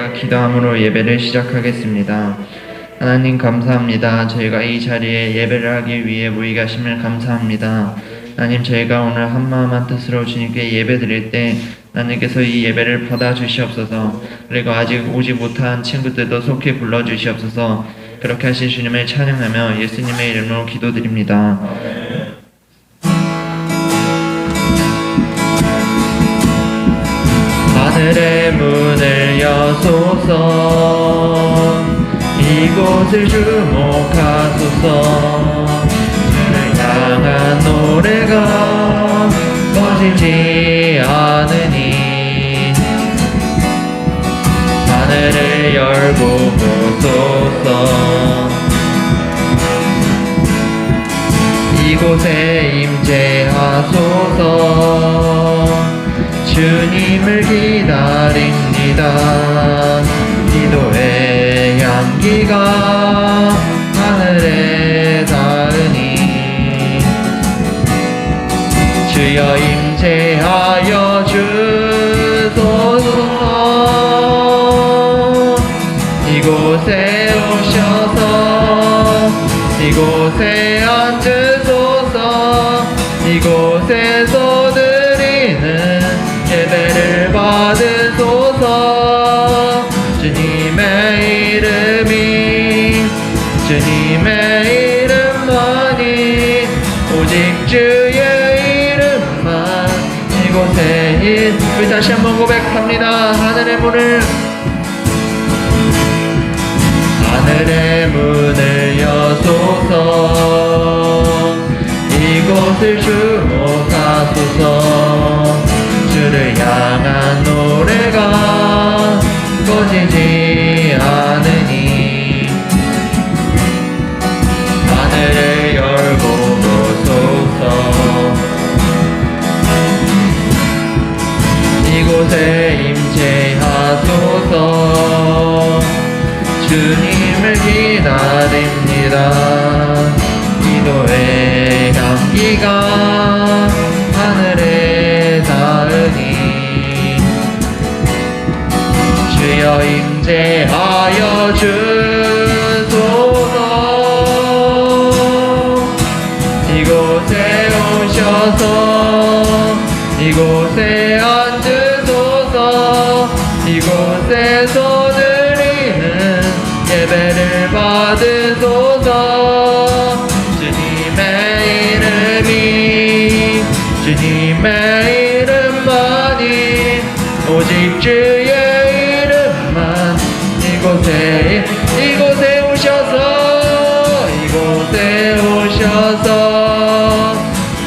저희가 기도함으로 예배를 시작하겠습니다. 하나님 감사합니다. 저희가 이 자리에 예배를 하기 위해 모이게 하심을 감사합니다. 하나님, 저희가 오늘 한마음 한뜻으로 주님께 예배 드릴 때 하나님께서 이 예배를 받아 주시옵소서. 그리고 아직 오지 못한 친구들도 속히 불러 주시옵소서. 그렇게 하신 주님을 찬양하며 예수님의 이름으로 기도드립니다. 하늘의 문을 여소서. 이곳을 주목하소서. 주를 향한 노래가 꺼지지 않으니 하늘을 열고 보소서. 이곳에 임재하소서. 주님을 기다립니다. 기도의 향기가 하늘에 닿으니 주여 임재하여 주소서. 이곳에 오셔서 이곳에 앉으소서. 이곳에서 드리는 예배를 받으소서. 주님의 이름이 주님의 이름만이 오직 주의 이름만 이곳에 우리 다시 한번 고백합니다. 하늘의 문을 여소서. 이곳을 주목하소서. 주를 향한 노래가 꺼지지 않으니 하늘을 열고 보소서. 이곳에 임재하소서. 주님을 기다립니다. 기도의 향기가 하늘에 닿으니 주여 임재하여 주소서. 이곳에 오셔서 이곳에 앉으소서. 이곳에서 드리는 예배를 받으소서. 주님의 이름이 주님의 이름만이 오직 주의 이름만 이곳에 오셔서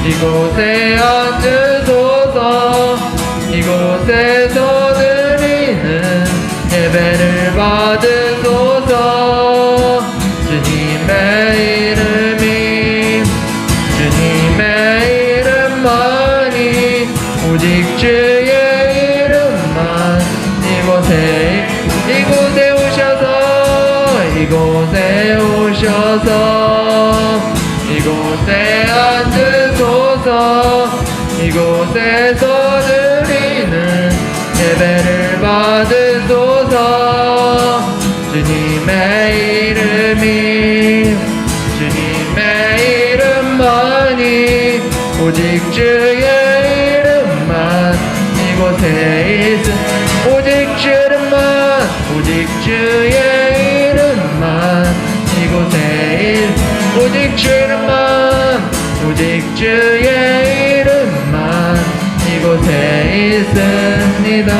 이곳에 앉으소서. 이곳에서 드리는 예배를 받으소서. 주님의 이름이 주님의 이름만이 오직 주의 이름만 이곳에 오셔서 이곳에 앉으소서. 이곳에서 드리는 예배를 받으소서. 주님의 이름이 주님의 이름만이 오직 주의 이름만 이곳에 오직 주의 이름만 이곳에 오직 주의 이름만 이곳에 있습니다.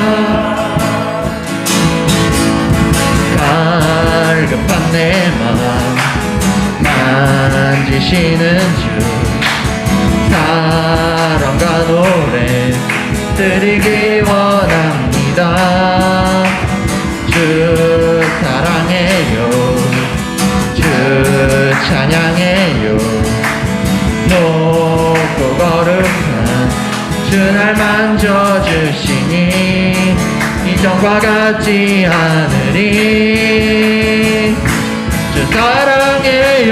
갈급한 내 마음 만지시는 주 사랑과 노래 드리기 원합니다. 주 사랑해요. 주 찬양해요. 높고 거룩한 주 날 만져주시니 이전과 같지 않으리. 주 사랑해요.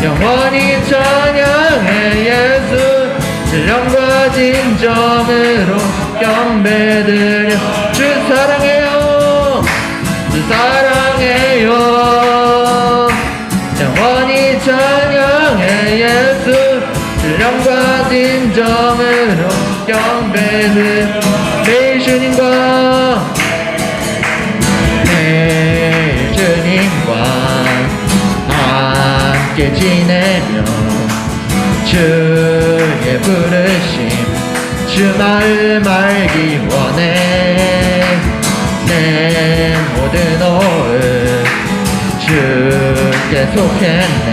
영원히 찬양해 예수. 신령과 진정으로 경배드려 주 사랑해요 주 사랑해요 영원히 찬양해 예수 신령과 진정으로 경배드려 매일 주님과 함께 지내며 주의 부르심 주 마음 알기 원해 내 모든 오을 주께 속했네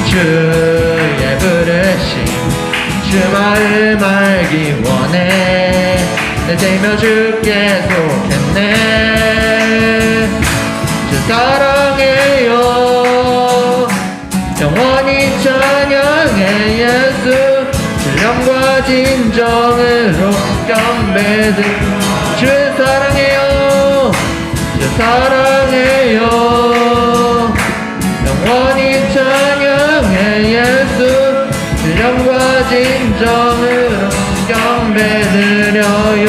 주의 부르심 주 마음 알기 원해 내 생명 주께 속했네 주 사랑해요 영원히 찬양해 예수 신령과 진정으로 경배드려 주 사랑해요 주 사랑해요 영원히 찬양해 예수 신령과 진정으로 경배드려요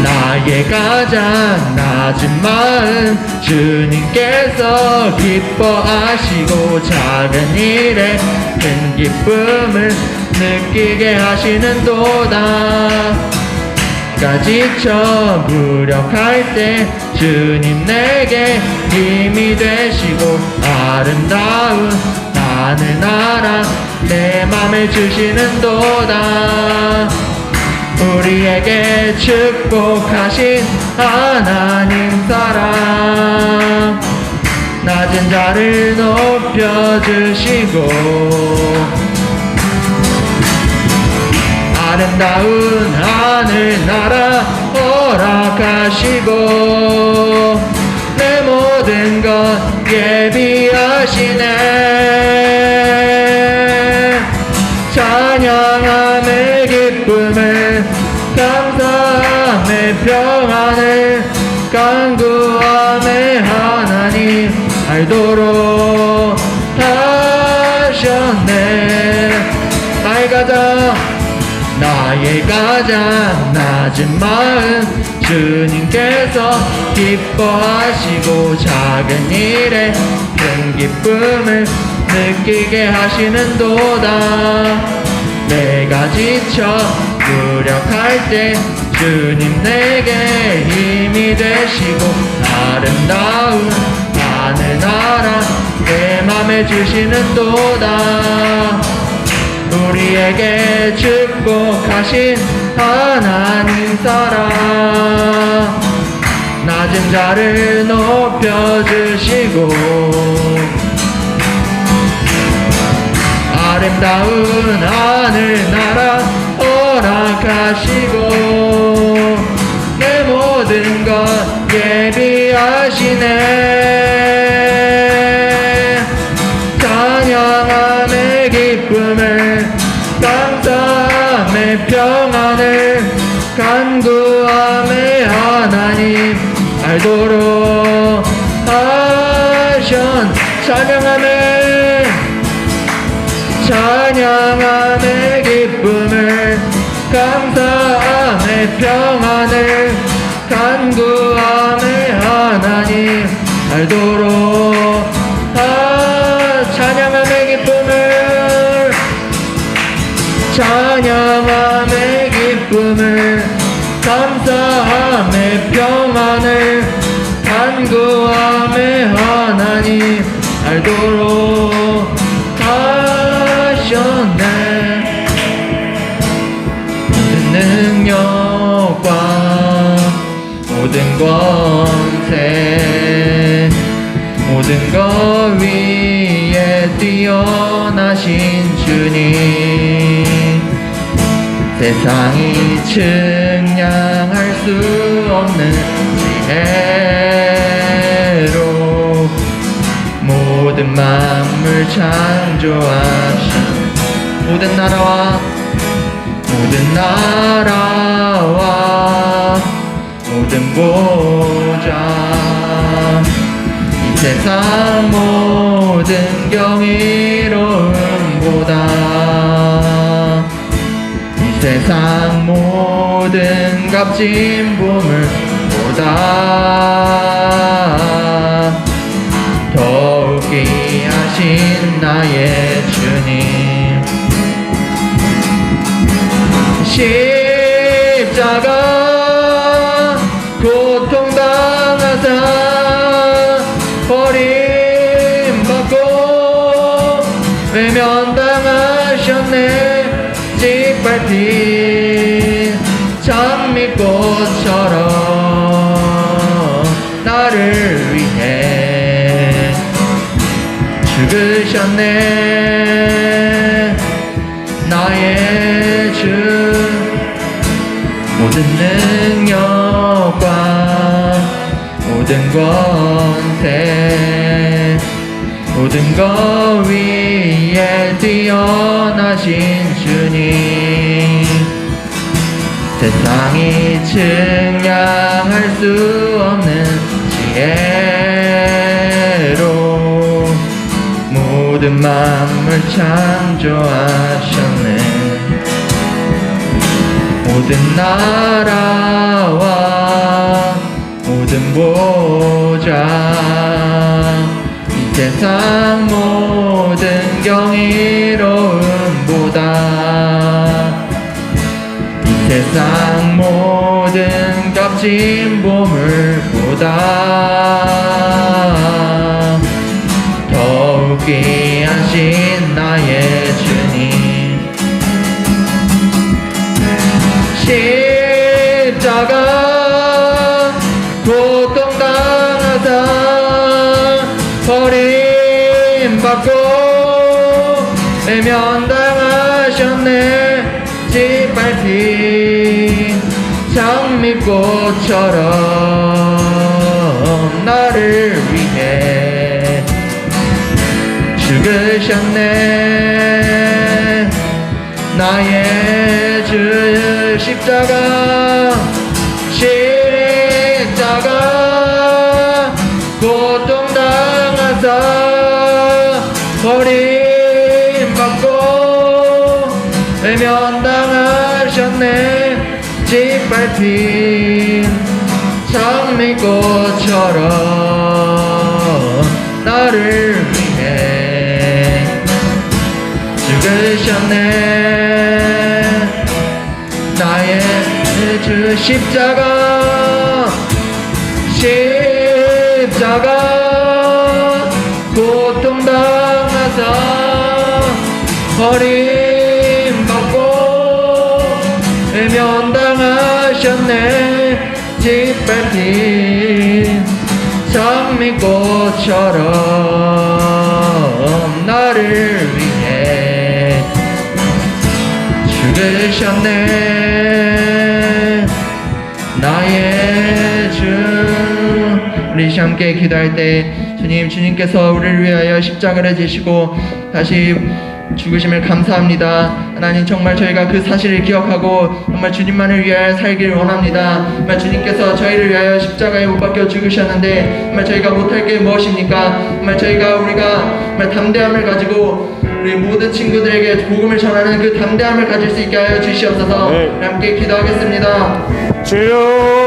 나의 가장 낮은 마음 주님께서 기뻐하시고 작은 일에 큰 기쁨을 느끼게 하시는 도다 가 지쳐 무력할 때 주님 내게 힘이 되시고 아름다운 하늘 나라 내 맘을 주시는 도다 우리에게 축복하신 하나님 사랑 낮은 자를 높여주시고 아름다운 하늘 나라 허락하시고 내 모든 것 예비하시네 찬양함의 기쁨을 감사함의 평안을 간구함의 하나님 알도록 하셨네 나의 가장 낮은 마음 주님께서 기뻐하시고 작은 일에 큰 기쁨을 느끼게 하시는 도다 내가 지쳐 무력할 때 주님 내게 힘이 되시고 아름다운 하늘나라 내 맘에 주시는 도다 우리에게 축복하신 하나님 사랑 낮은 자를 높여주시고 아름다운 하늘나라 허락하시고 내 모든 것 예비하시네 찬양함의 기쁨을 감사함의 평안을 간구함의 하나님 알도록 하셨네 찬양함의 기쁨을 감사함의 평안을 간구함의 하나님 알도록 찬양함의 기쁨을 감사함의 평안을 간구함의 하나님 알도록 하셨네 모든 능력과 모든 권세 모든 것 위에 뛰어나신 주님 세상이 측량할 수 없는 지혜로 모든 만물 창조하신 모든 나라와 모든 보좌 이 세상 모든 경이로움보다 값진 보물보다 더욱 귀하신 나의 주님. 십자가 고통당하사 버림받고 외면당하셨네. 짓밟힌 장미꽃처럼 나를 위해 죽으셨네. 나의 주 모든 능력과 모든 권세 모든 것 위에 뛰어나신 주님. 세상이 측량할 수 없는 지혜로 모든 만물 창조하셨네. 모든 나라와 모든 보좌 이 세상 모든 경이로움보다 이 세상 모든 값진 보물보다 더욱 귀하신 나의 주님. 십자가 고통당하사 버림받고 외면당하셨네. 짓밟힌 장미꽃처럼 나를 위해 죽으셨네. 나의 주 십자가 고통당하사 버림받고 외면당하셨네. 짓밟힌 장미꽃처럼 나를 위해 죽으셨네. 나의 주 십자가 고통당하사 버림받고 외면당하셨네. 짓밟힌 장미꽃처럼 나를 위해 죽으셨네. 나의 주. 우리 함께 기도할 때 주님께서 우리를 위하여 십자가를 지시고 다시 죽으심을 감사합니다. 하나님, 정말 저희가 그 사실을 기억하고 정말 주님만을 위하여 살기를 원합니다. 정말 주님께서 저희를 위하여 십자가에 못 박혀 죽으셨는데 정말 저희가 못할 게 무엇입니까? 정말 우리가 정말 담대함을 가지고 우리 모든 친구들에게 복음을 전하는 그 담대함을 가질 수 있게 하여 주시옵소서. 함께 기도하겠습니다. 주여,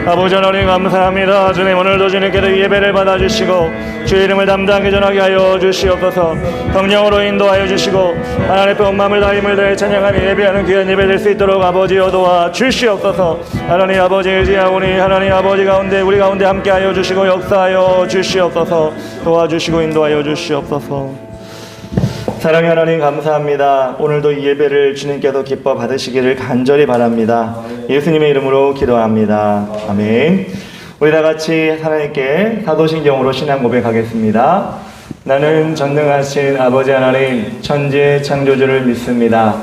아버지 하나님 감사합니다. 주님, 오늘도 주님께서 이 예배를 받아주시고 주의 이름을 담대하게 전하게 하여 주시옵소서. 성령으로 인도하여 주시고 하나님의 온 마음을 다 힘을 다해 찬양하며 예배하는 귀한 예배 될 수 있도록 아버지여 도와 주시옵소서. 하나님 아버지 의지하오니 하나님 아버지 가운데 우리 가운데 함께하여 주시고 역사하여 주시옵소서. 도와주시고 인도하여 주시옵소서. 사랑의 하나님 감사합니다. 오늘도 이 예배를 주님께서 기뻐 받으시기를 간절히 바랍니다. 예수님의 이름으로 기도합니다. 아멘. 우리 다 같이 하나님께 사도신경으로 신앙 고백하겠습니다. 나는 전능하신 아버지 하나님 천지의 창조주를 믿습니다.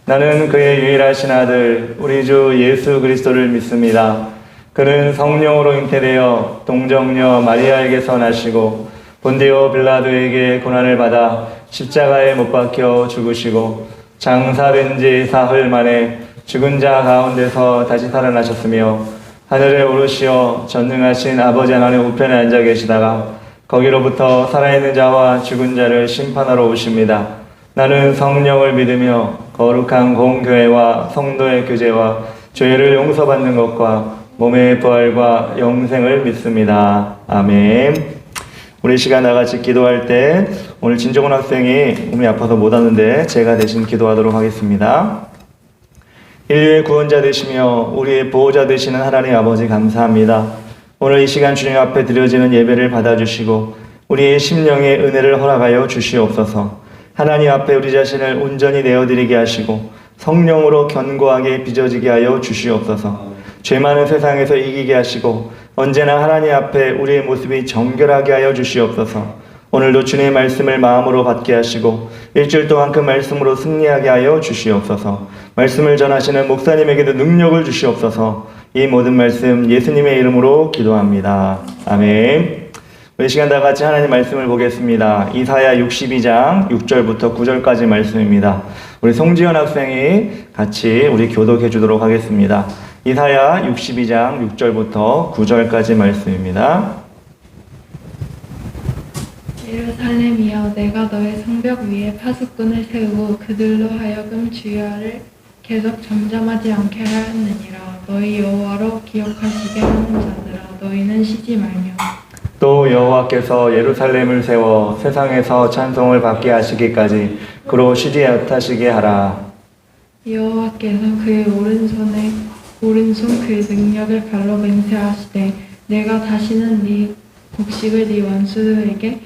나는 그의 유일하신 아들 우리 주 예수 그리스도를 믿습니다. 그는 성령으로 잉태되어 동정녀 마리아에게서 나시고 본디오 빌라도에게 고난을 받아 십자가에 못 박혀 죽으시고 장사된 지 사흘 만에 죽은 자 가운데서 다시 살아나셨으며 하늘에 오르시어 전능하신 아버지 하나님 우편에 앉아 계시다가 거기로부터 살아있는 자와 죽은 자를 심판하러 오십니다. 나는 성령을 믿으며 거룩한 공교회와 성도의 교제와 죄를 용서받는 것과 몸의 부활과 영생을 믿습니다. 아멘. 우리 시간 나같이 기도할 때 오늘 진정원 학생이 몸이 아파서 못 왔는데 제가 대신 기도하도록 하겠습니다. 인류의 구원자 되시며 우리의 보호자 되시는 하나님 아버지 감사합니다. 오늘 이 시간 주님 앞에 드려지는 예배를 받아주시고 우리의 심령의 은혜를 허락하여 주시옵소서. 하나님 앞에 우리 자신을 온전히 내어드리게 하시고 성령으로 견고하게 빚어지게 하여 주시옵소서. 죄 많은 세상에서 이기게 하시고 언제나 하나님 앞에 우리의 모습이 정결하게 하여 주시옵소서. 오늘도 주님의 말씀을 마음으로 받게 하시고 일주일 동안 그 말씀으로 승리하게 하여 주시옵소서. 말씀을 전하시는 목사님에게도 능력을 주시옵소서. 이 모든 말씀 예수님의 이름으로 기도합니다. 아멘. 우리 시간 다 같이 하나님 말씀을 보겠습니다. 이사야 62장 6절부터 9절까지 말씀입니다. 우리 송지현 학생이 같이 우리 교독해 주도록 하겠습니다. 이사야 62장 6절부터 9절까지 말씀입니다. 예루살렘이여, 내가 너의 성벽 위에 파수꾼을 세우고 그들로 하여금 주야를 계속 잠잠하지 않게 하였느니라. 너희 여호와로 기억하시게 하는 자들아, 너희는 쉬지 말며. 또 여호와께서 예루살렘을 세워 세상에서 찬송을 받게 하시기까지 그로 쉬지 못하시게 하라. 여호와께서 그의 오른손 그의 능력을 발로 맹세하시되, 내가 다시는 네 곡식을 네 원수에게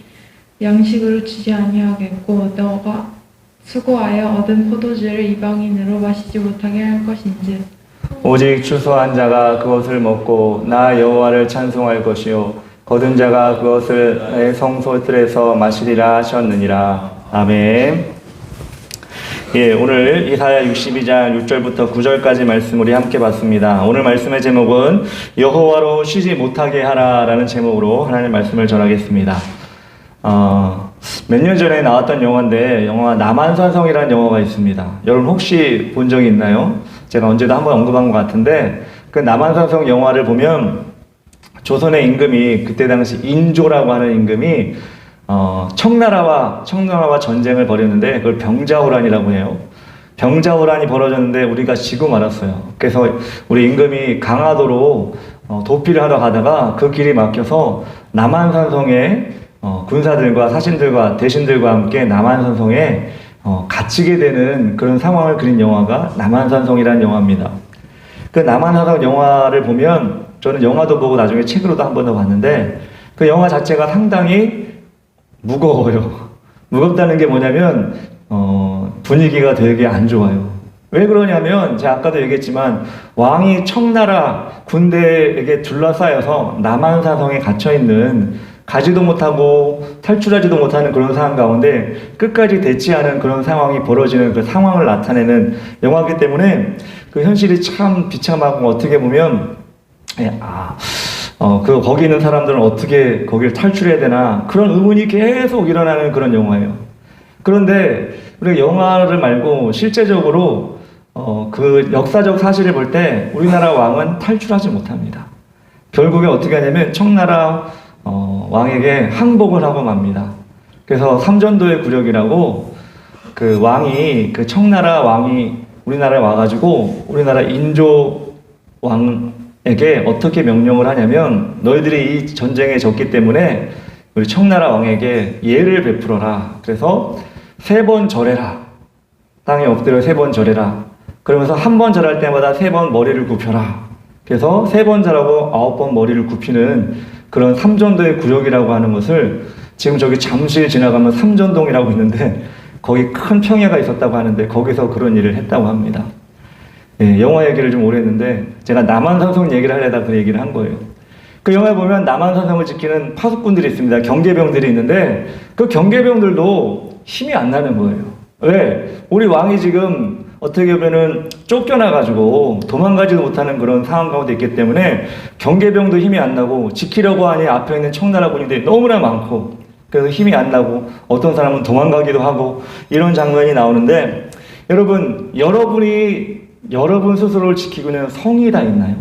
양식으로 주지 아니하겠고 너가 수고하여 얻은 포도주를 이방인으로 마시지 못하게 할 것인즉, 오직 추수한 자가 그것을 먹고 나 여호와를 찬송할 것이요 거둔 자가 그것을 내 성소들에서 마시리라 하셨느니라. 아멘. 예, 오늘 이사야 62장 6절부터 9절까지 말씀 우리 함께 봤습니다. 오늘 말씀의 제목은 여호와로 쉬지 못하게 하라라는 제목으로 하나님의 말씀을 전하겠습니다. 몇 년 전에 나왔던 영화인데 영화 남한산성이라는 영화가 있습니다. 여러분 혹시 본 적이 있나요? 제가 언제도 한번 언급한 것 같은데 그 남한산성 영화를 보면 조선의 임금이 그때 당시 인조라고 하는 임금이 청나라와 전쟁을 벌였는데 그걸 병자호란이라고 해요. 병자호란이 벌어졌는데 우리가 지고 말았어요. 그래서 우리 임금이 강화도로 도피를 하러 가다가 그 길이 막혀서 남한산성에 군사들과 사신들과 대신들과 함께 남한산성에 갇히게 되는 그런 상황을 그린 영화가 남한산성이라는 영화입니다. 그 남한산성 영화를 보면 저는 영화도 보고 나중에 책으로도 한 번 더 봤는데 그 영화 자체가 상당히 무거워요. 무겁다는 게 뭐냐면 분위기가 되게 안 좋아요. 왜 그러냐면 제가 아까도 얘기했지만 왕이 청나라 군대에게 둘러싸여서 남한산성에 갇혀있는 가지도 못하고 탈출하지도 못하는 그런 상황 가운데 끝까지 대치하는 그런 상황이 벌어지는 그 상황을 나타내는 영화이기 때문에 그 현실이 참 비참하고 어떻게 보면 거기 있는 사람들은 어떻게 거기를 탈출해야 되나 그런 의문이 계속 일어나는 그런 영화예요. 그런데 우리가 영화를 말고 실제적으로 그 역사적 사실을 볼 때 우리나라 왕은 탈출하지 못합니다. 결국에 어떻게 하냐면 청나라 왕에게 항복을 하고 맙니다. 그래서 삼전도의 굴욕이라고 그 왕이 그 청나라 왕이 우리나라에 와가지고 우리나라 인조 왕에게 어떻게 명령을 하냐면 너희들이 이 전쟁에 졌기 때문에 우리 청나라 왕에게 예를 베풀어라. 그래서 3번 절해라. 땅에 엎드려 3번 절해라. 그러면서 한 번 절할 때마다 3번 머리를 굽혀라. 그래서 3번 절하고 9번 머리를 굽히는 그런 삼전도의 구역이라고 하는 것을 지금 저기 잠실 지나가면 삼전동이라고 있는데 거기 큰 평야가 있었다고 하는데 거기서 그런 일을 했다고 합니다. 예, 영화 얘기를 좀 오래 했는데 제가 남한산성 얘기를 하려다 그 얘기를 한 거예요. 그 영화에 보면 남한산성을 지키는 파수꾼들이 있습니다. 경계병들이 있는데 그 경계병들도 힘이 안 나는 거예요. 왜? 우리 왕이 지금 어떻게 보면은 쫓겨나가지고 도망가지도 못하는 그런 상황 가운데 있기 때문에 경계병도 힘이 안 나고 지키려고 하니 앞에 있는 청나라 군인들이 너무나 많고 그래서 힘이 안 나고 어떤 사람은 도망가기도 하고 이런 장면이 나오는데 여러분이 여러분 스스로를 지키고 있는 성이 다 있나요?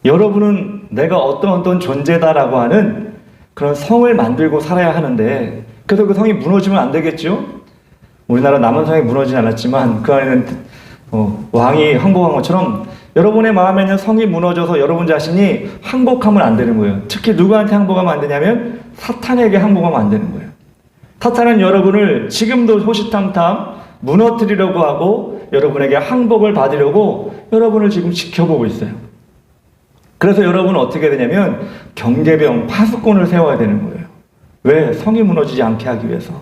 여러분은 내가 어떤 존재다라고 하는 그런 성을 만들고 살아야 하는데 그래서 그 성이 무너지면 안 되겠죠? 우리나라 남한성이 무너지지 않았지만 그 안에는 왕이 항복한 것처럼 여러분의 마음에는 성이 무너져서 여러분 자신이 항복하면 안 되는 거예요. 특히 누구한테 항복하면 안 되냐면 사탄에게 항복하면 안 되는 거예요. 사탄은 여러분을 지금도 호시탐탐 무너뜨리려고 하고 여러분에게 항복을 받으려고 여러분을 지금 지켜보고 있어요. 그래서 여러분은 어떻게 되냐면 경계병, 파수꾼을 세워야 되는 거예요. 왜? 성이 무너지지 않게 하기 위해서.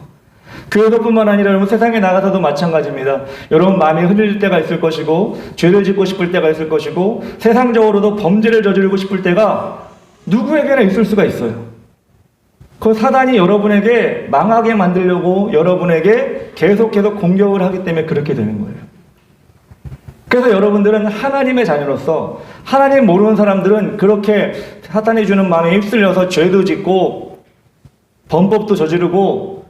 그것뿐만 아니라 여러분 세상에 나가서도 마찬가지입니다. 여러분 마음이 흔들릴 때가 있을 것이고 죄를 짓고 싶을 때가 있을 것이고 세상적으로도 범죄를 저지르고 싶을 때가 누구에게나 있을 수가 있어요. 그 사단이 여러분에게 망하게 만들려고 여러분에게 계속 공격을 하기 때문에 그렇게 되는 거예요. 그래서 여러분들은 하나님의 자녀로서 하나님 모르는 사람들은 그렇게 사탄이 주는 마음에 휩쓸려서 죄도 짓고 범법도 저지르고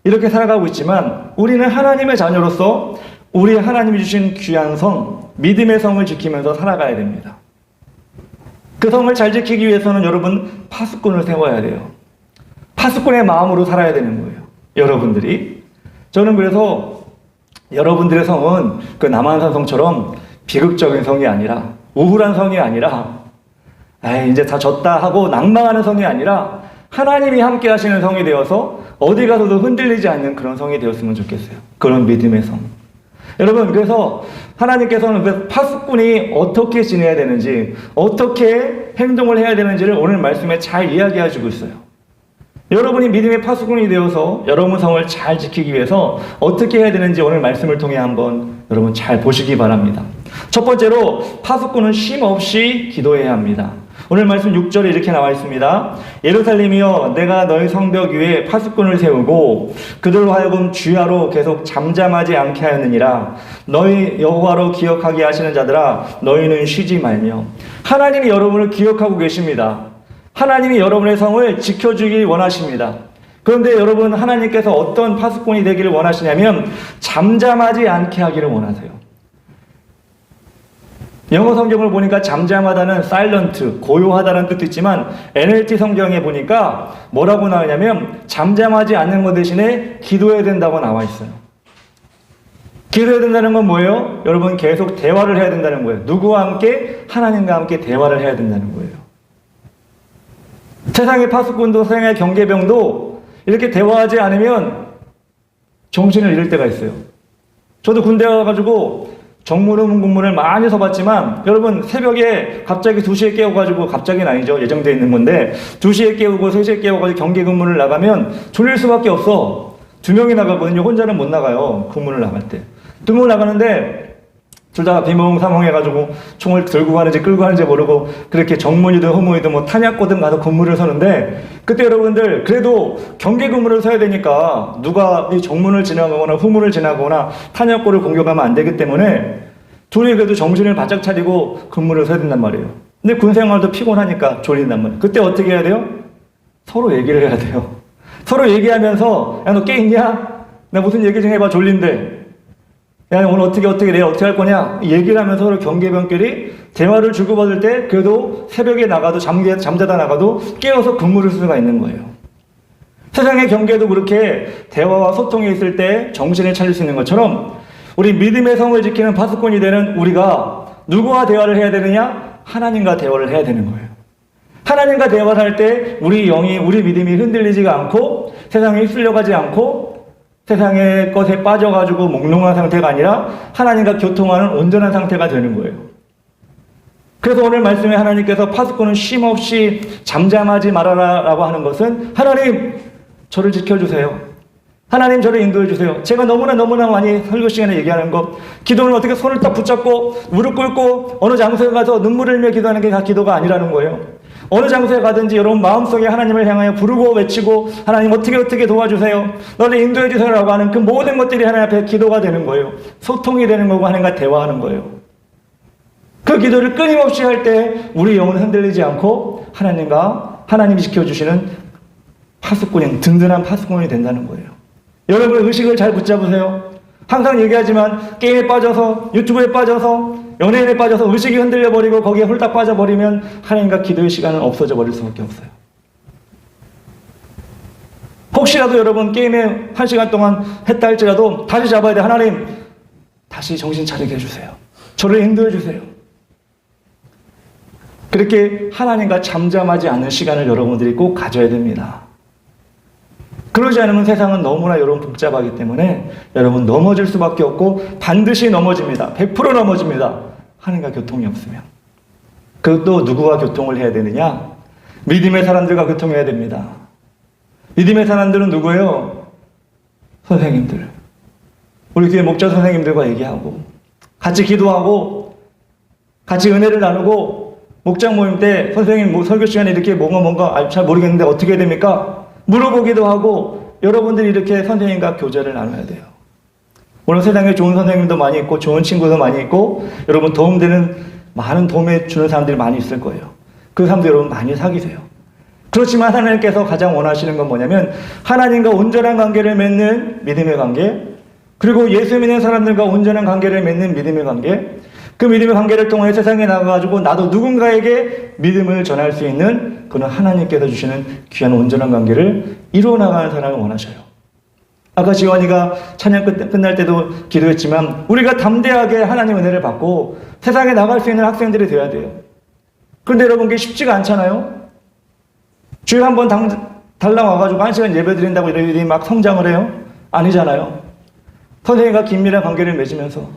이렇게 살아가고 있지만 우리는 하나님의 자녀로서 우리 하나님이 주신 귀한 성, 믿음의 성을 지키면서 살아가야 됩니다. 그 성을 잘 지키기 위해서는 여러분 파수꾼을 세워야 돼요. 파수꾼의 마음으로 살아야 되는 거예요. 여러분들이. 저는 그래서 여러분들의 성은 그 남한산 성처럼 비극적인 성이 아니라 우울한 성이 아니라 이제 다 졌다 하고 낭망하는 성이 아니라 하나님이 함께 하시는 성이 되어서 어디 가서도 흔들리지 않는 그런 성이 되었으면 좋겠어요. 그런 믿음의 성. 여러분, 그래서 하나님께서는 그 파수꾼이 어떻게 지내야 되는지, 어떻게 행동을 해야 되는지를 오늘 말씀에 잘 이야기해 주고 있어요. 여러분이 믿음의 파수꾼이 되어서 여러분 성을 잘 지키기 위해서 어떻게 해야 되는지 오늘 말씀을 통해 한번 여러분 잘 보시기 바랍니다. 첫 번째로 파수꾼은 쉼 없이 기도해야 합니다. 오늘 말씀 6절에 이렇게 나와 있습니다. 예루살렘이여 내가 너희 성벽 위에 파수꾼을 세우고 그들로 하여금 주야로 계속 잠잠하지 않게 하였느니라. 너희 여호와로 기억하게 하시는 자들아 너희는 쉬지 말며. 하나님이 여러분을 기억하고 계십니다. 하나님이 여러분의 성을 지켜주길 원하십니다. 그런데 여러분 하나님께서 어떤 파수꾼이 되기를 원하시냐면 잠잠하지 않게 하기를 원하세요. 영어 성경을 보니까 잠잠하다는 silent, 고요하다는 뜻도 있지만 NLT 성경에 보니까 뭐라고 나오냐면 잠잠하지 않는 것 대신에 기도해야 된다고 나와 있어요. 기도해야 된다는 건 뭐예요? 여러분 계속 대화를 해야 된다는 거예요. 누구와 함께? 하나님과 함께 대화를 해야 된다는 거예요. 세상의 파수꾼도 세상의 경계병도 이렇게 대화하지 않으면 정신을 잃을 때가 있어요. 저도 군대 가가지고 정무름 공문을 많이 써봤지만 여러분 새벽에 갑자기 2시에 깨워가지고 갑자기는 아니죠. 예정되어 있는 건데 2시에 깨우고 3시에 깨워가지고 경계 근무를 나가면 졸릴 수밖에 없어. 2명이 나가거든요. 혼자는 못 나가요. 근무를 나갈 때. 2명 나가는데 둘 다 비몽사몽해가지고 총을 들고 가는지 끌고 가는지 모르고 그렇게 정문이든 후문이든 뭐 탄약고든 가서 근무를 서는데 그때 여러분들 그래도 경계 근무를 서야 되니까 누가 이 정문을 지나가거나 후문을 지나거나 탄약고를 공격하면 안 되기 때문에 둘이 그래도 정신을 바짝 차리고 근무를 서야 된단 말이에요. 근데 군생활도 피곤하니까 졸린단 말이에요. 그때 어떻게 해야 돼요? 서로 얘기를 해야 돼요. 서로 얘기하면서 야 너 깨 있냐? 나 무슨 얘기 좀 해봐 졸린데. 야 오늘 어떻게 내일 어떻게 할 거냐 얘기를 하면서 서로 경계병끼리 대화를 주고받을 때 그래도 새벽에 나가도 잠자다 나가도 깨어서 근무를 쓸 수가 있는 거예요. 세상의 경계도 그렇게 대화와 소통이 있을 때 정신을 차릴 수 있는 것처럼 우리 믿음의 성을 지키는 파수꾼이 되는 우리가 누구와 대화를 해야 되느냐? 하나님과 대화를 해야 되는 거예요. 하나님과 대화를 할 때 우리 영이 우리 믿음이 흔들리지가 않고 세상에 휩쓸려가지 않고 세상의 것에 빠져가지고 몽롱한 상태가 아니라 하나님과 교통하는 온전한 상태가 되는 거예요. 그래서 오늘 말씀에 하나님께서 파수꾼은 쉼 없이 잠잠하지 말아라 라고 하는 것은 하나님 저를 지켜주세요. 하나님 저를 인도해 주세요. 제가 너무나 많이 설교 시간에 얘기하는 것 기도는 어떻게 손을 딱 붙잡고 무릎 꿇고 어느 장소에 가서 눈물을 흘리며 기도하는 게 다 기도가 아니라는 거예요. 어느 장소에 가든지 여러분 마음속에 하나님을 향하여 부르고 외치고 하나님 어떻게 도와주세요. 너를 인도해 주세요 라고 하는 그 모든 것들이 하나님 앞에 기도가 되는 거예요. 소통이 되는 거고 하나님과 대화하는 거예요. 그 기도를 끊임없이 할 때 우리 영은 흔들리지 않고 하나님이 지켜주시는 파수꾼이 든든한 파수꾼이 된다는 거예요. 여러분 의식을 잘 붙잡으세요. 항상 얘기하지만 게임에 빠져서 유튜브에 빠져서 연예인에 빠져서 의식이 흔들려버리고 거기에 홀딱 빠져버리면 하나님과 기도의 시간은 없어져 버릴 수밖에 없어요. 혹시라도 여러분 게임에 1시간 동안 했다 할지라도 다시 잡아야 돼. 하나님, 다시 정신 차리게 해주세요. 저를 인도해 주세요. 그렇게 하나님과 잠잠하지 않는 시간을 여러분들이 꼭 가져야 됩니다. 그러지 않으면 세상은 너무나 여러분 복잡하기 때문에 여러분 넘어질 수밖에 없고 반드시 넘어집니다. 100% 넘어집니다. 하나님과 교통이 없으면. 그것도 누구와 교통을 해야 되느냐? 믿음의 사람들과 교통해야 됩니다. 믿음의 사람들은 누구예요? 선생님들. 우리 교회 목자 선생님들과 얘기하고 같이 기도하고 같이 은혜를 나누고 목장 모임 때 선생님 설교 시간에 이렇게 뭔가 잘 모르겠는데 어떻게 해야 됩니까? 물어보기도 하고 여러분들이 이렇게 선생님과 교제를 나눠야 돼요. 오늘 세상에 좋은 선생님도 많이 있고 좋은 친구도 많이 있고 여러분 도움되는 많은 도움을 주는 사람들이 많이 있을 거예요. 그 사람들 여러분 많이 사귀세요. 그렇지만 하나님께서 가장 원하시는 건 뭐냐면 하나님과 온전한 관계를 맺는 믿음의 관계, 그리고 예수 믿는 사람들과 온전한 관계를 맺는 믿음의 관계, 그 믿음의 관계를 통해 세상에 나가가지고 나도 누군가에게 믿음을 전할 수 있는 그런 하나님께서 주시는 귀한 온전한 관계를 이루어 나가는 사람을 원하셔요. 아까 지원이가 찬양 끝날 때도 기도했지만 우리가 담대하게 하나님 은혜를 받고 세상에 나갈 수 있는 학생들이 되어야 돼요. 그런데 여러분 그게 쉽지가 않잖아요. 주에 한 번 달랑 와가지고 1시간 예배 드린다고 이들이 막 성장을 해요? 아니잖아요. 선생님과 긴밀한 관계를 맺으면서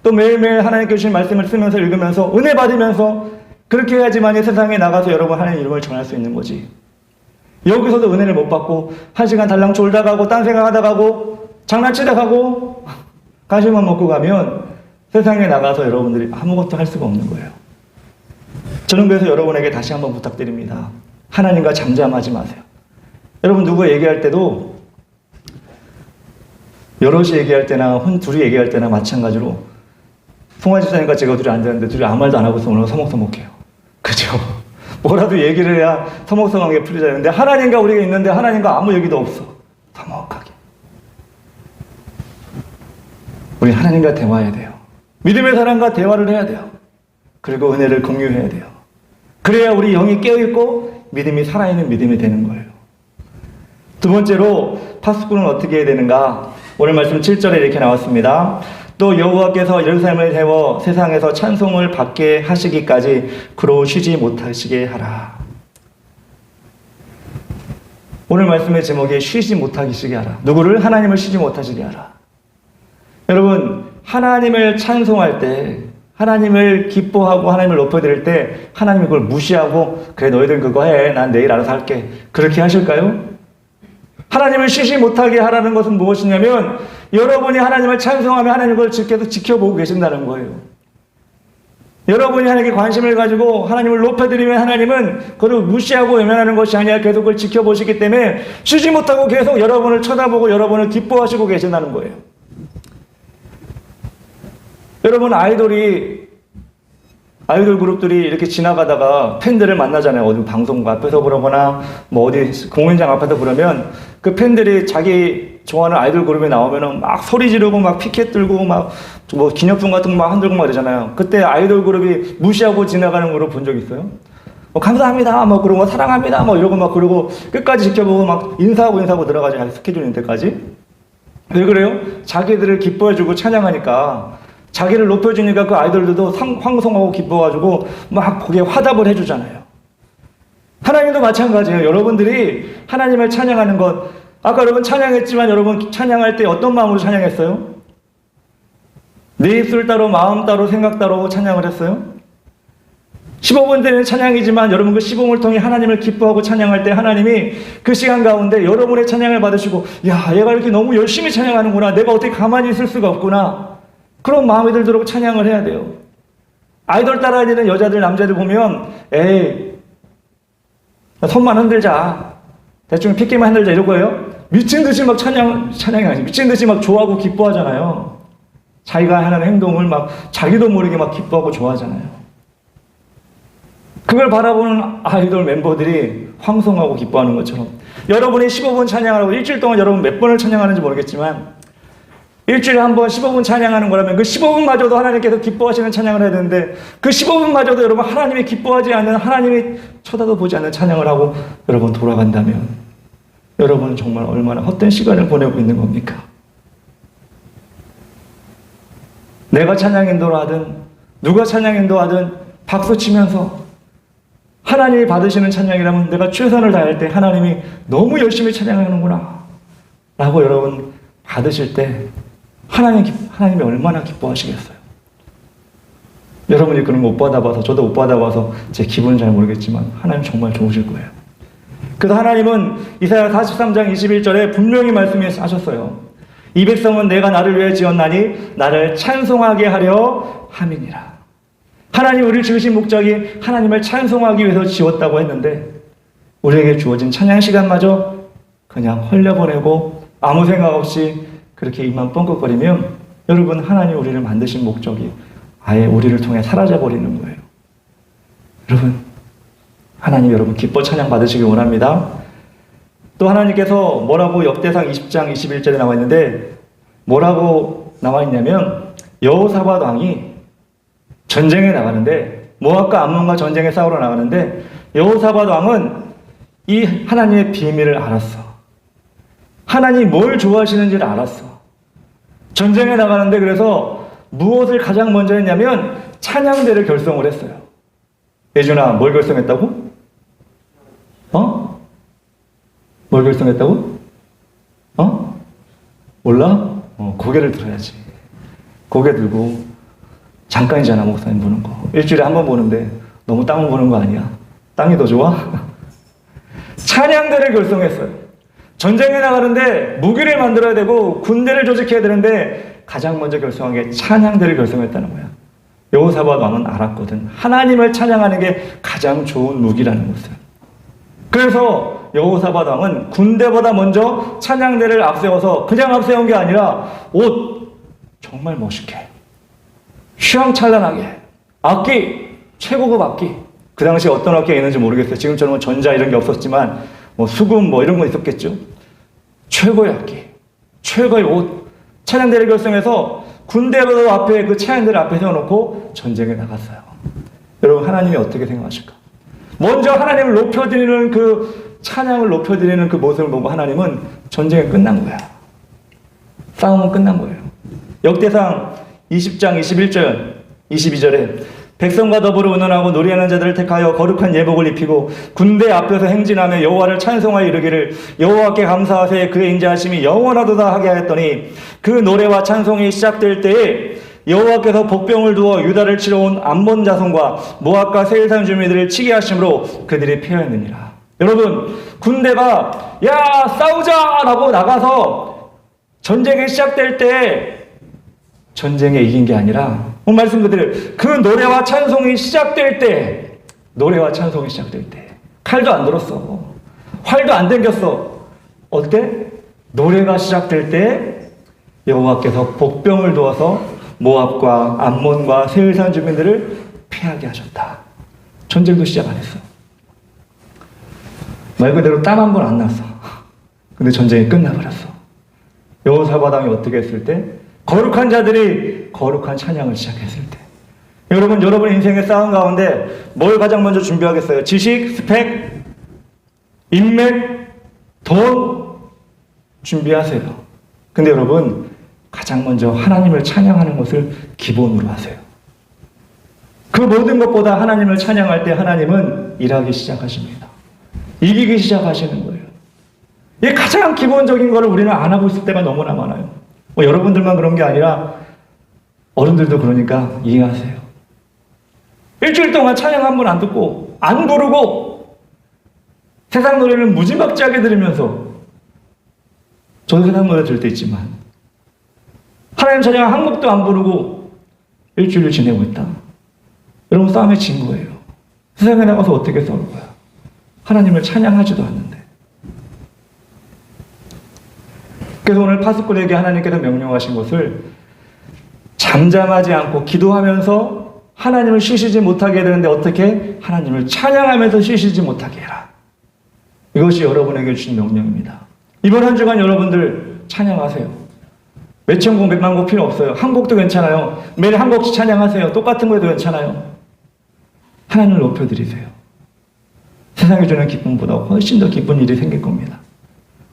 또 매일매일 하나님께 주신 말씀을 쓰면서 읽으면서 은혜 받으면서 그렇게 해야지만 세상에 나가서 여러분 하나님 이름을 전할 수 있는 거지. 여기서도 은혜를 못 받고 1시간 달랑 졸다 가고 딴 생각하다 가고 장난치다 가고 간식만 먹고 가면 세상에 나가서 여러분들이 아무것도 할 수가 없는 거예요. 저는 그래서 여러분에게 다시 한번 부탁드립니다. 하나님과 잠잠하지 마세요. 여러분 누구 얘기할 때도 여럿이 얘기할 때나 둘이 얘기할 때나 마찬가지로 송환 집사님과 제가 둘이 앉았는데 둘이 아무 말도 안 하고 있으면 서먹서먹해요. 그죠? 뭐라도 얘기를 해야 서먹서먹하게 풀리잖아요. 근데 하나님과 우리가 있는데 하나님과 아무 얘기도 없어. 서먹하게. 우리 하나님과 대화해야 돼요. 믿음의 사람과 대화를 해야 돼요. 그리고 은혜를 공유해야 돼요. 그래야 우리 영이 깨어있고 믿음이 살아있는 믿음이 되는 거예요. 두 번째로 파수꾼은 어떻게 해야 되는가? 오늘 말씀 7절에 이렇게 나왔습니다. 또 여호와께서 예루살렘을 세워 세상에서 찬송을 받게 하시기까지 그로 쉬지 못하시게 하라. 오늘 말씀의 제목이 쉬지 못하시게 하라. 누구를? 하나님을 쉬지 못하시게 하라. 여러분 하나님을 찬송할 때 하나님을 기뻐하고 하나님을 높여드릴 때 하나님이 그걸 무시하고 그래 너희들 그거 해 난 내일 알아서 할게 그렇게 하실까요? 하나님을 쉬지 못하게 하라는 것은 무엇이냐면 여러분이 하나님을 찬송하며 하나님을 계속 지켜보고 계신다는 거예요. 여러분이 하나님께 관심을 가지고 하나님을 높여드리면 하나님은 그걸 무시하고 외면하는 것이 아니라 계속 그걸 지켜보시기 때문에 쉬지 못하고 계속 여러분을 쳐다보고 여러분을 기뻐하시고 계신다는 거예요. 여러분 아이돌 그룹들이 이렇게 지나가다가 팬들을 만나잖아요. 어디 방송 앞에서 그러거나 뭐 어디 공연장 앞에서 그러면 그 팬들이 자기 좋아하는 아이돌 그룹에 나오면은 막 소리 지르고 막 피켓 들고 막 뭐 기념품 같은 거 막 흔들고 막 이러잖아요. 그때 아이돌 그룹이 무시하고 지나가는 거로 본 적 있어요? 뭐 감사합니다 뭐 그러고 사랑합니다 뭐 이러고 막 그러고 끝까지 지켜보고 막 인사하고 들어가죠. 스케줄인 때까지. 왜 그래요? 자기들을 기뻐해주고 찬양하니까 자기를 높여주니까 그 아이돌들도 황송하고 기뻐가지고 막 거기에 화답을 해주잖아요. 하나님도 마찬가지예요. 여러분들이 하나님을 찬양하는 것, 아까 여러분 찬양했지만 여러분 찬양할 때 어떤 마음으로 찬양했어요? 내 입술 따로 마음 따로 생각 따로 찬양을 했어요? 15분 되는 찬양이지만 여러분 그 15분을 통해 하나님을 기뻐하고 찬양할 때 하나님이 그 시간 가운데 여러분의 찬양을 받으시고 야 얘가 이렇게 너무 열심히 찬양하는구나 내가 어떻게 가만히 있을 수가 없구나 그런 마음이 들도록 찬양을 해야 돼요. 아이돌 따라다니는 여자들 남자들 보면 에이 손만 흔들자 대충 핏기만 흔들자 이런 거예요. 미친 듯이 막 찬양이 아니지 미친 듯이 막 좋아하고 기뻐하잖아요. 자기가 하는 행동을 막 자기도 모르게 막 기뻐하고 좋아하잖아요. 그걸 바라보는 아이돌 멤버들이 황송하고 기뻐하는 것처럼 여러분이 15분 찬양하라고 일주일 동안 여러분 몇 번을 찬양하는지 모르겠지만 일주일에 한 번 15분 찬양하는 거라면 그 15분마저도 하나님께서 기뻐하시는 찬양을 해야 되는데 그 15분마저도 여러분 하나님이 기뻐하지 않는 하나님이 쳐다도 보지 않는 찬양을 하고 여러분 돌아간다면 여러분은 정말 얼마나 헛된 시간을 보내고 있는 겁니까? 내가 찬양 인도를 하든 누가 찬양 인도하든 박수 치면서 하나님이 받으시는 찬양이라면 내가 최선을 다할 때 하나님이 너무 열심히 찬양하는구나 라고 여러분 받으실 때 하나님이 얼마나 기뻐하시겠어요? 여러분이 그런 거 못 받아봐서 저도 못 받아봐서 제 기분은 잘 모르겠지만 하나님 정말 좋으실 거예요. 그래서 하나님은 이사야 43장 21절에 분명히 말씀하셨어요. 이 백성은 내가 나를 위해 지었나니 나를 찬송하게 하려 함이니라. 하나님 우리를 지으신 목적이 하나님을 찬송하기 위해서 지었다고 했는데 우리에게 주어진 찬양 시간마저 그냥 흘려보내고 아무 생각 없이 그렇게 입만 뻥긋거리면 여러분 하나님 우리를 만드신 목적이 아예 우리를 통해 사라져버리는 거예요. 여러분 하나님 여러분 기뻐 찬양 받으시기 원합니다. 또 하나님께서 뭐라고 역대상 20장 21절에 나와 있는데 뭐라고 나와 있냐면 여호사밧 왕이 전쟁에 나가는데 모압과 암몬과 전쟁에 싸우러 나가는데 여호사밧 왕은 이 하나님의 비밀을 알았어. 하나님이 뭘 좋아하시는지를 알았어. 전쟁에 나가는데 그래서 무엇을 가장 먼저 했냐면 찬양대를 결성을 했어요. 예준아 뭘 결성했다고? 뭘 결성했다고? 몰라? 고개를 들어야지. 고개 들고 잠깐이잖아 목사님 보는 거. 일주일에 한 번 보는데 너무 땅을 보는 거 아니야? 땅이 더 좋아? 찬양대를 결성했어요. 전쟁에 나가는데 무기를 만들어야 되고 군대를 조직해야 되는데 가장 먼저 결성한 게 찬양대를 결성했다는 거야. 여호사밧 왕은 알았거든. 하나님을 찬양하는 게 가장 좋은 무기라는 것을. 그래서 여호사밧 왕은 군대보다 먼저 찬양대를 앞세워서 그냥 앞세운 게 아니라 옷 정말 멋있게 휘황찬란하게 악기 최고급 악기 그 당시에 어떤 악기가 있는지 모르겠어요. 지금처럼 전자 이런 게 없었지만 수금 이런 거 있었겠죠. 최고의 악기 최고의 옷 찬양대를 결성해서 군대보다 앞에 그 찬양대를 앞에 세워놓고 전쟁에 나갔어요. 여러분 하나님이 어떻게 생각하실까? 먼저 하나님을 높여드리는 그 찬양을 높여드리는 그 모습을 보고 하나님은 전쟁이 끝난 거야. 싸움은 끝난 거예요. 역대상 20장 21절 22절에 백성과 더불어 의논하고 노래하는 자들을 택하여 거룩한 예복을 입히고 군대 앞에서 행진하며 여호와를 찬송하여 이르기를 여호와께 감사하세 그의 인자하심이 영원하도다 하게 하였더니 그 노래와 찬송이 시작될 때에 여호와께서 복병을 두어 유다를 치러 온 암몬 자손과 모압과 세일산 주민들을 치게 하심으로 그들이 패하였느니라. 여러분 군대가 야 싸우자라고 나가서 전쟁이 시작될 때 전쟁에 이긴 게 아니라 말씀 그대로 그 노래와 찬송이 시작될 때 칼도 안 들었어. 활도 안 당겼어. 어때? 노래가 시작될 때 여호와께서 복병을 두어서 모압과 암몬과 세일산 주민들을 피하게 하셨다. 전쟁도 시작 안 했어. 말 그대로 땀 한 번 안 났어. 근데 전쟁이 끝나버렸어. 여호사밧 왕이 어떻게 했을 때? 거룩한 자들이 거룩한 찬양을 시작했을 때. 여러분, 여러분의 인생의 싸움 가운데 뭘 가장 먼저 준비하겠어요? 지식, 스펙, 인맥, 돈 준비하세요. 근데 여러분, 가장 먼저 하나님을 찬양하는 것을 기본으로 하세요. 그 모든 것보다 하나님을 찬양할 때 하나님은 일하기 시작하십니다. 이기기 시작하시는 거예요. 이 가장 기본적인 거를 우리는 안 하고 있을 때가 너무나 많아요. 여러분들만 그런 게 아니라 어른들도 그러니까 이해하세요. 일주일 동안 찬양 한 번 안 듣고 안 부르고 세상 노래를 무지막지하게 들으면서 저도 세상 노래 들을 때 있지만 하나님 찬양 한 곡도 안 부르고 일주일을 지내고 있다. 여러분 싸움에 진 거예요. 세상에 나가서 어떻게 싸울 거야? 하나님을 찬양하지도 않는데. 그래서 오늘 파수꾼에게 하나님께서 명령하신 것을 잠잠하지 않고 기도하면서 하나님을 쉬시지 못하게 되는데 어떻게? 하나님을 찬양하면서 쉬시지 못하게 해라. 이것이 여러분에게 주신 명령입니다. 이번 한 주간 여러분들 찬양하세요. 몇천 곡, 몇만 곡 필요 없어요. 한 곡도 괜찮아요. 매일 한 곡씩 찬양하세요. 똑같은 거에도 괜찮아요. 하나님을 높여드리세요. 세상이 주는 기쁨보다 훨씬 더 기쁜 일이 생길 겁니다.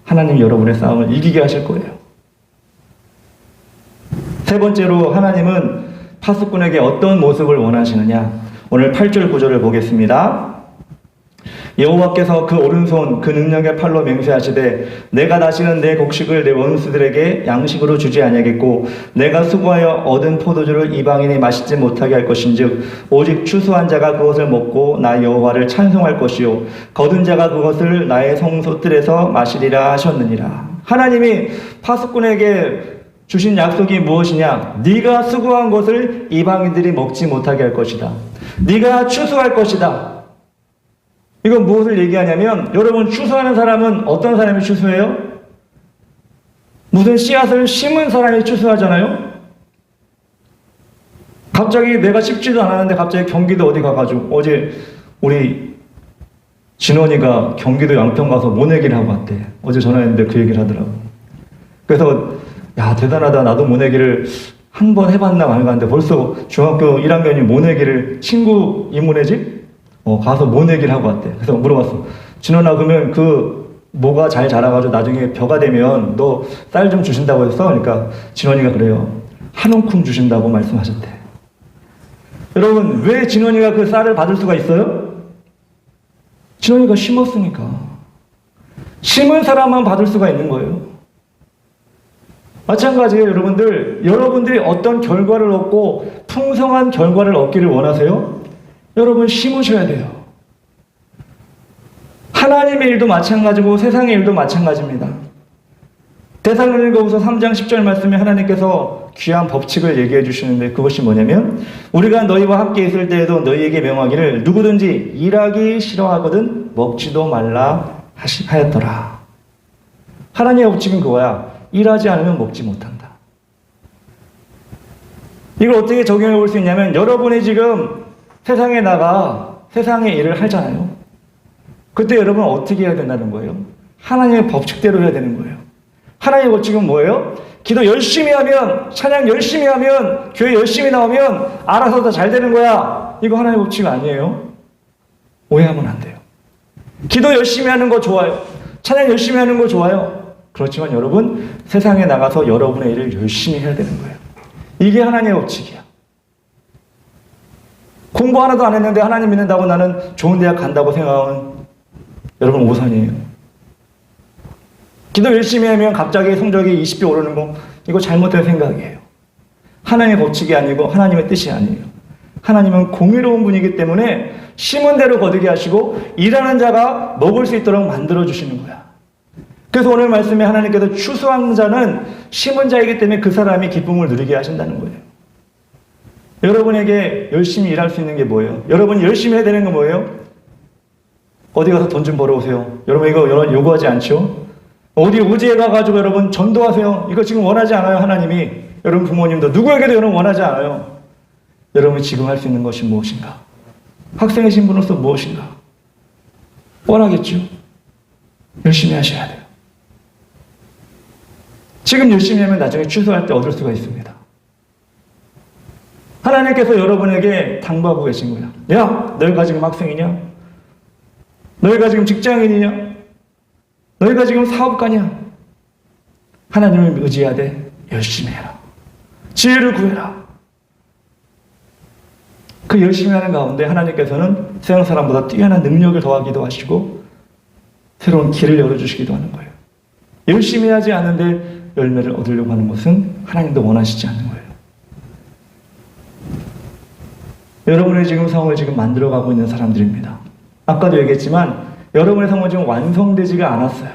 하나님 여러분의 싸움을 이기게 하실 거예요. 세 번째로 하나님은 파수꾼에게 어떤 모습을 원하시느냐? 오늘 8절 9절을 보겠습니다. 여호와께서 그 오른손 그 능력의 팔로 맹세하시되 내가 다시는 내 곡식을 내 원수들에게 양식으로 주지 아니하겠고 내가 수고하여 얻은 포도주를 이방인이 마시지 못하게 할 것인즉 오직 추수한 자가 그것을 먹고 나 여호와를 찬송할 것이요 거둔 자가 그것을 나의 성소뜰에서 마시리라 하셨느니라. 하나님이 파수꾼에게 주신 약속이 무엇이냐? 네가 수고한 것을 이방인들이 먹지 못하게 할 것이다. 네가 추수할 것이다. 이건 무엇을 얘기하냐면 여러분 추수하는 사람은 어떤 사람이 추수해요? 무슨 씨앗을 심은 사람이 추수하잖아요. 갑자기 내가 심지도 않았는데 갑자기 경기도 어디 가가지고 어제 우리 진원이가 경기도 양평 가서 모내기를 하고 왔대. 어제 전화했는데 그 얘기를 하더라고. 그래서 야 대단하다. 나도 모내기를 한 번 해봤나 안 해봤는데 벌써 중학교 1학년이 모내기를 친구 이모네 집 가서 모내기를 하고 왔대. 그래서 물어봤어. 진원아 그러면 그 모가 잘 자라가지고 나중에 벼가 되면 너 쌀 좀 주신다고 했어? 그러니까 진원이가 그래요. 한 움큼 주신다고 말씀하셨대. 여러분 왜 진원이가 그 쌀을 받을 수가 있어요? 진원이가 심었으니까. 심은 사람만 받을 수가 있는 거예요. 마찬가지예요. 여러분들이 어떤 결과를 얻고 풍성한 결과를 얻기를 원하세요? 여러분 심으셔야 돼요. 하나님의 일도 마찬가지고 세상의 일도 마찬가지입니다. 데살로니가후서 3장 10절 말씀에 하나님께서 귀한 법칙을 얘기해 주시는데 그것이 뭐냐면 우리가 너희와 함께 있을 때에도 너희에게 명하기를 누구든지 일하기 싫어하거든 먹지도 말라 하였더라. 하나님의 법칙은 그거야. 일하지 않으면 먹지 못한다. 이걸 어떻게 적용해 볼 수 있냐면 여러분이 지금 세상에 나가 세상의 일을 하잖아요. 그때 여러분 어떻게 해야 된다는 거예요? 하나님의 법칙대로 해야 되는 거예요. 하나님의 법칙은 뭐예요? 기도 열심히 하면, 찬양 열심히 하면, 교회 열심히 나오면 알아서 다 잘 되는 거야. 이거 하나님의 법칙 아니에요. 오해하면 안 돼요. 기도 열심히 하는 거 좋아요. 찬양 열심히 하는 거 좋아요. 그렇지만 여러분 세상에 나가서 여러분의 일을 열심히 해야 되는 거예요. 이게 하나님의 법칙이야. 공부 하나도 안 했는데 하나님 믿는다고 나는 좋은 대학 간다고 생각하면 여러분 오산이에요. 기도 열심히 하면 갑자기 성적이 20배 오르는 거 이거 잘못된 생각이에요. 하나님의 법칙이 아니고 하나님의 뜻이 아니에요. 하나님은 공의로운 분이기 때문에 심은 대로 거두게 하시고 일하는 자가 먹을 수 있도록 만들어주시는 거야. 그래서 오늘 말씀에 하나님께서 추수한 자는 심은 자이기 때문에 그 사람이 기쁨을 누리게 하신다는 거예요. 여러분에게 열심히 일할 수 있는 게 뭐예요? 여러분이 열심히 해야 되는 건 뭐예요? 어디 가서 돈 좀 벌어오세요. 여러분 이거 요구하지 않죠? 어디 오지에 가가지고 여러분 전도하세요. 이거 지금 원하지 않아요. 하나님이. 여러분 부모님도 누구에게도 여러분 원하지 않아요. 여러분이 지금 할 수 있는 것이 무엇인가? 학생의 신분으로서 무엇인가? 원하겠죠? 열심히 하셔야 돼요. 지금 열심히 하면 나중에 취소할 때 얻을 수가 있습니다. 하나님께서 여러분에게 당부하고 계신 거야. 야, 너희가 지금 학생이냐? 너희가 지금 직장인이냐? 너희가 지금 사업가냐? 하나님을 의지하되 열심히 해라. 지혜를 구해라. 그 열심히 하는 가운데 하나님께서는 세상 사람보다 뛰어난 능력을 더하기도 하시고 새로운 길을 열어주시기도 하는 거예요. 열심히 하지 않은데 열매를 얻으려고 하는 것은 하나님도 원하시지 않는 거예요. 여러분의 지금 성을 지금 만들어가고 있는 사람들입니다. 아까도 얘기했지만 여러분의 성은 지금 완성되지가 않았어요.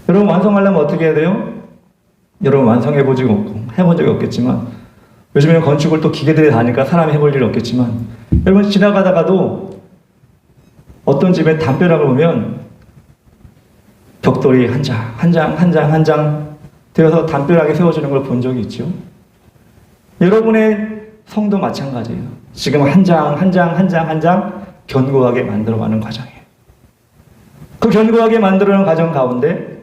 여러분 완성하려면 어떻게 해야 돼요? 여러분 완성해본 적이 없고 해본 적이 없겠지만 요즘에는 건축을 또 기계들이 다 하니까 사람이 해볼 일이 없겠지만 여러분 지나가다가도 어떤 집에 담벼락을 보면 벽돌이 한 장 되어서 담벼락에 세워지는 걸 본 적이 있죠. 여러분의 성도 마찬가지예요. 지금 한 장 견고하게 만들어가는 과정이에요. 그 견고하게 만들어가는 과정 가운데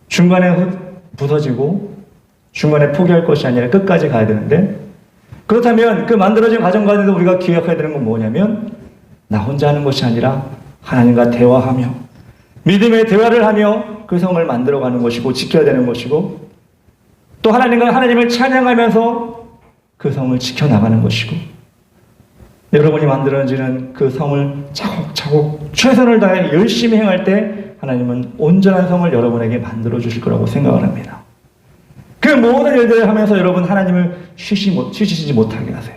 중간에 부서지고 중간에 포기할 것이 아니라 끝까지 가야 되는데 그렇다면 그 만들어진 과정 가운데도 우리가 기억해야 되는 건 뭐냐면 나 혼자 하는 것이 아니라 하나님과 대화하며 믿음의 대화를 하며 그 성을 만들어가는 것이고 지켜야 되는 것이고, 또 하나님을 찬양하면서 그 성을 지켜나가는 것이고, 여러분이 만들어지는 그 성을 차곡차곡 최선을 다해 열심히 행할 때 하나님은 온전한 성을 여러분에게 만들어 주실 거라고 생각을 합니다. 그 모든 일들을 하면서 여러분 하나님을 쉬시지 못하게 하세요.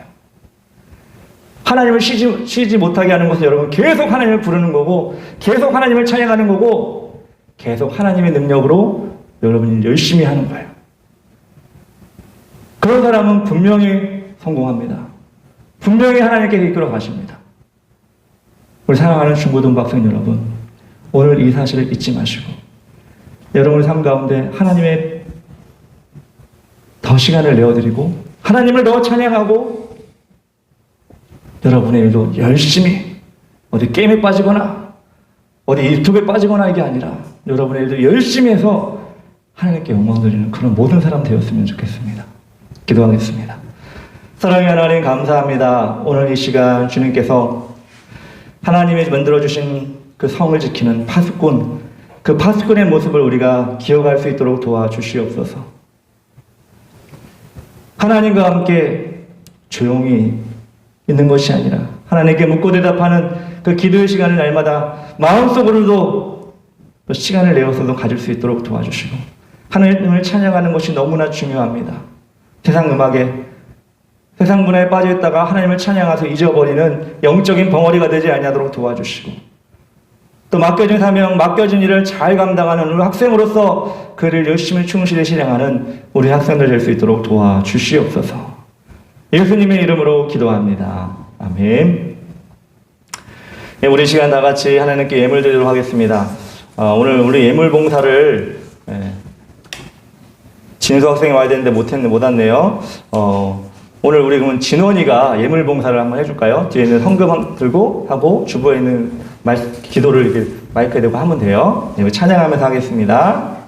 하나님을 쉬지 못하게 하는 것은 여러분 계속 하나님을 부르는 거고, 계속 하나님을 찬양하는 거고, 계속 하나님의 능력으로 여러분이 열심히 하는 거예요. 그런 사람은 분명히 성공합니다. 분명히 하나님께 이끌어 가십니다. 우리 사랑하는 중고등 학생 여러분, 오늘 이 사실을 잊지 마시고 여러분의 삶 가운데 하나님의 더 시간을 내어드리고 하나님을 더 찬양하고, 여러분의 일도 열심히 어디 게임에 빠지거나 어디 유튜브에 빠지거나 이게 아니라 여러분의 일도 열심히 해서 하나님께 영광 드리는 그런 모든 사람 되었으면 좋겠습니다. 기도하겠습니다. 사랑의 하나님, 감사합니다. 오늘 이 시간 주님께서 하나님이 만들어주신 그 성을 지키는 파수꾼, 그 파수꾼의 모습을 우리가 기억할 수 있도록 도와주시옵소서. 하나님과 함께 조용히 있는 것이 아니라 하나님께 묻고 대답하는 그 기도의 시간을 날마다 마음속으로도 시간을 내어서도 가질 수 있도록 도와주시고, 하나님을 찬양하는 것이 너무나 중요합니다. 세상 음악에, 세상 문화에 빠져있다가 하나님을 찬양해서 잊어버리는 영적인 벙어리가 되지 아니하도록 도와주시고, 또 맡겨진 사명, 맡겨진 일을 잘 감당하는 우리 학생으로서 그를 열심히 충실히 실행하는 우리 학생들 될 수 있도록 도와주시옵소서. 예수님의 이름으로 기도합니다. 아멘. 네, 우리 시간 다 같이 하나님께 예물 드리도록 하겠습니다. 오늘 우리 예물 봉사를 진수 학생이 와야 되는데 못 왔네요. 오늘 우리 그러면 진원이가 예물 봉사를 한번 해줄까요? 뒤에 있는 헌금 들고 하고 주부에 있는 기도를 이렇게 마이크에 대고 하면 돼요. 네, 찬양하면서 하겠습니다.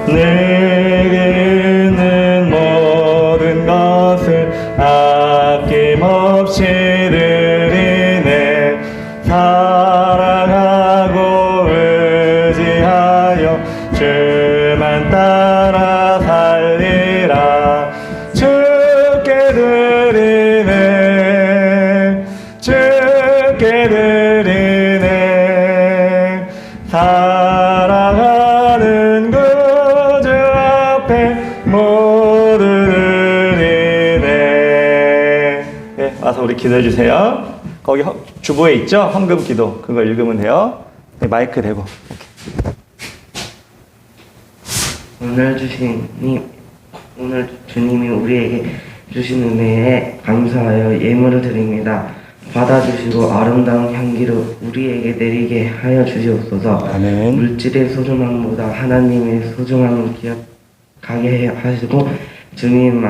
내게는 모든 것을 아낌없이 드리네. 사랑하고 의지하여 주만 따라 살리라. 주께 드리네, 주께 드리네. 사랑하는 구주 앞에 모두 드리네. 네, 와서 우리 기도해 주세요. 거기 주보에 있죠? 헌금 기도. 그거 읽으면 돼요. 네, 마이크 대고. 오늘 주님이 우리에게 주신 은혜에 감사하여 예물을 드립니다. 받아주시고 아름다운 향기로 우리에게 내리게 하여 주시옵소서. 아멘. 물질의 소중함보다 하나님의 소중함을 기억하게 하시고 주님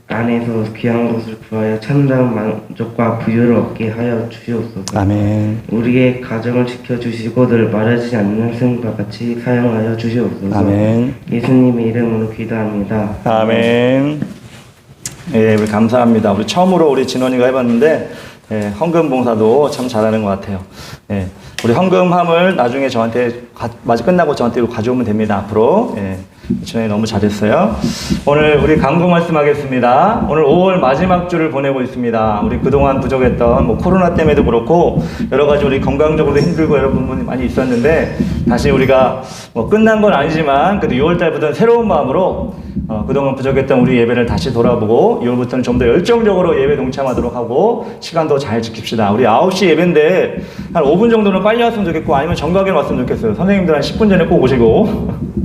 안에서 귀한 것을 구하여 참다운 만족과 부유를 얻게 하여 주시옵소서. 아멘. 우리의 가정을 지켜주시고 늘 마르지 않는 생과 같이 사용하여 주시옵소서. 아멘. 예수님의 이름으로 기도합니다. 아멘. 예, 우리 감사합니다. 우리 처음으로 우리 진원이가 해봤는데, 예, 헌금 봉사도 참 잘하는 것 같아요. 예, 우리 헌금함을 나중에 저한테 마저 끝나고 저한테 가져오면 됩니다. 앞으로. 예, 진원이 너무 잘했어요. 오늘 우리 강구 말씀하겠습니다. 오늘 5월 마지막 주를 보내고 있습니다. 우리 그동안 부족했던 코로나 때문에도 그렇고 여러 가지 우리 건강적으로도 힘들고 여러분이 많이 있었는데, 다시 우리가 끝난 건 아니지만 그래도 6월 달부터는 새로운 마음으로 그동안 부족했던 우리 예배를 다시 돌아보고 6월부터는 좀 더 열정적으로 예배 동참하도록 하고 시간도 잘 지킵시다. 우리 9시 예배인데 한 5분 정도는 빨리 왔으면 좋겠고, 아니면 정각에 왔으면 좋겠어요. 선생님들 한 10분 전에 꼭 오시고.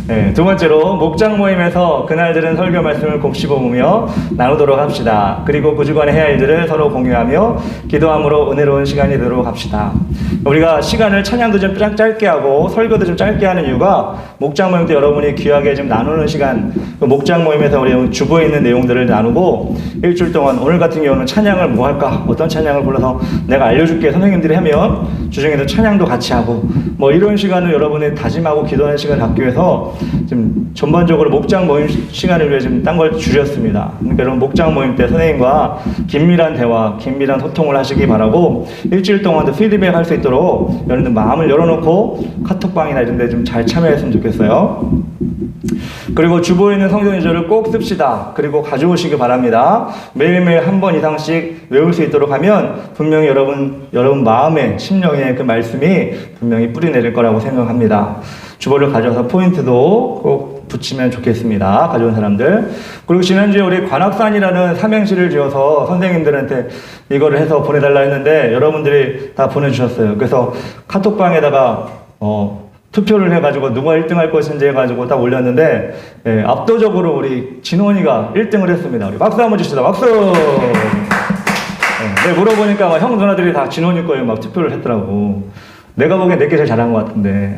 네, 두 번째로 목장 모임에서 그날 들은 설교 말씀을 곱씹어보며 나누도록 합시다. 그리고 그 주간에 해야 할 일들을 서로 공유하며 기도함으로 은혜로운 시간이 되도록 합시다. 우리가 시간을 찬양도 좀 짧게 하고 설교도 좀 짧게 하는 이유가 목장 모임 때 여러분이 귀하게 좀 나누는 시간, 그 목장 모임에서 우리 주보에 있는 내용들을 나누고 일주일 동안 오늘 같은 경우는 찬양을 뭐 할까? 어떤 찬양을 골라서 내가 알려줄게 선생님들이 하면 주중에도 찬양도 같이 하고 뭐 이런 시간을 여러분이 다짐하고 기도하는 시간을 갖기 위해서 지금 전반적으로 목장 모임 시간을 위해 지금 딴 걸 줄였습니다. 그러니까 여러분 목장 모임 때 선생님과 긴밀한 대화, 긴밀한 소통을 하시기 바라고 일주일 동안도 피드백 할 수 있도록 여러분들 마음을 열어놓고 카톡방이나 이런 데 좀 잘 참여했으면 좋겠어요. 그리고 주보에 있는 성경 구절을 꼭 씁시다. 그리고 가져오시기 바랍니다. 매일매일 한 번 이상씩 외울 수 있도록 하면 분명히 여러분 마음에, 심령에 그 말씀이 분명히 뿌리 내릴 거라고 생각합니다. 주보를 가져와서 포인트도 꼭 붙이면 좋겠습니다. 가져온 사람들. 그리고 지난주에 우리 관악산이라는 삼행시를 지어서 선생님들한테 이거를 해서 보내달라 했는데 여러분들이 다 보내주셨어요. 그래서 카톡방에다가 투표를 해가지고 누가 1등 할 것인지 해가지고 딱 올렸는데 압도적으로 우리 진원이가 1등을 했습니다. 우리 박수 한번 주시다. 박수! 네, 물어보니까 막 형 누나들이 다 진원이 거에 막 투표를 했더라고. 내가 보기엔 내게 제일 잘한 것 같은데.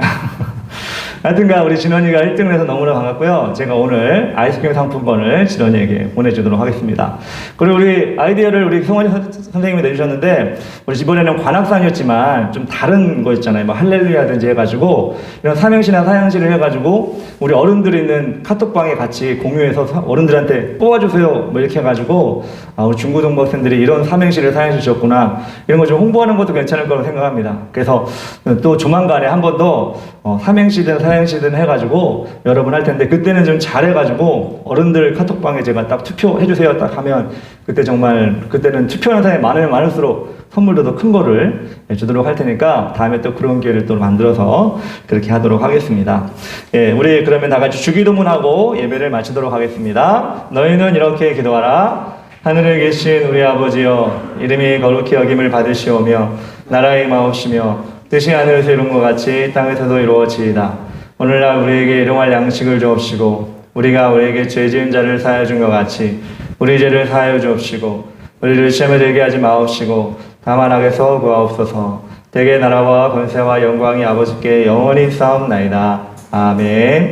하여튼간 우리 진원이가 1등을 해서 너무나 반갑고요. 제가 오늘 아이스크림 상품권을 진원이에게 보내주도록 하겠습니다. 그리고 우리 아이디어를 우리 성원이 선생님이 내주셨는데 우리 이번에는 관악산이었지만 좀 다른 거 있잖아요. 뭐 할렐루야든지 해가지고 이런 삼행시나 사행시를 해가지고 우리 어른들 있는 카톡방에 같이 공유해서 어른들한테 뽑아주세요 뭐 이렇게 해가지고 우리 중고등부 학생들이 이런 삼행시를 사행시 주셨구나 이런 거 좀 홍보하는 것도 괜찮을 거라고 생각합니다. 그래서 또 조만간에 한 번 더 삼행시든 사행시든 해가지고 여러분 할 텐데 그때는 좀 잘해가지고 어른들 카톡방에 제가 딱 투표해주세요 딱 하면 그때는 투표하는 사람이 많을수록 선물도 더 큰 거를 주도록 할 테니까 다음에 또 그런 기회를 또 만들어서 그렇게 하도록 하겠습니다. 예, 우리 그러면 다 같이 주기도문하고 예배를 마치도록 하겠습니다. 너희는 이렇게 기도하라. 하늘에 계신 우리 아버지여, 이름이 거룩히 여김을 받으시오며 나라의 마옵시며 뜻이 하늘에서 이룬 것 같이 땅에서도 이루어지이다. 오늘날 우리에게 일용할 양식을 주옵시고 우리가 우리에게 죄 지은 자를 사하여 준 것 같이 우리 죄를 사하여 주옵시고 우리를 시험에 들게 하지 마옵시고 다만 악에서 구하옵소서. 대개 나라와 권세와 영광이 아버지께 영원히 싸움나이다. 아멘.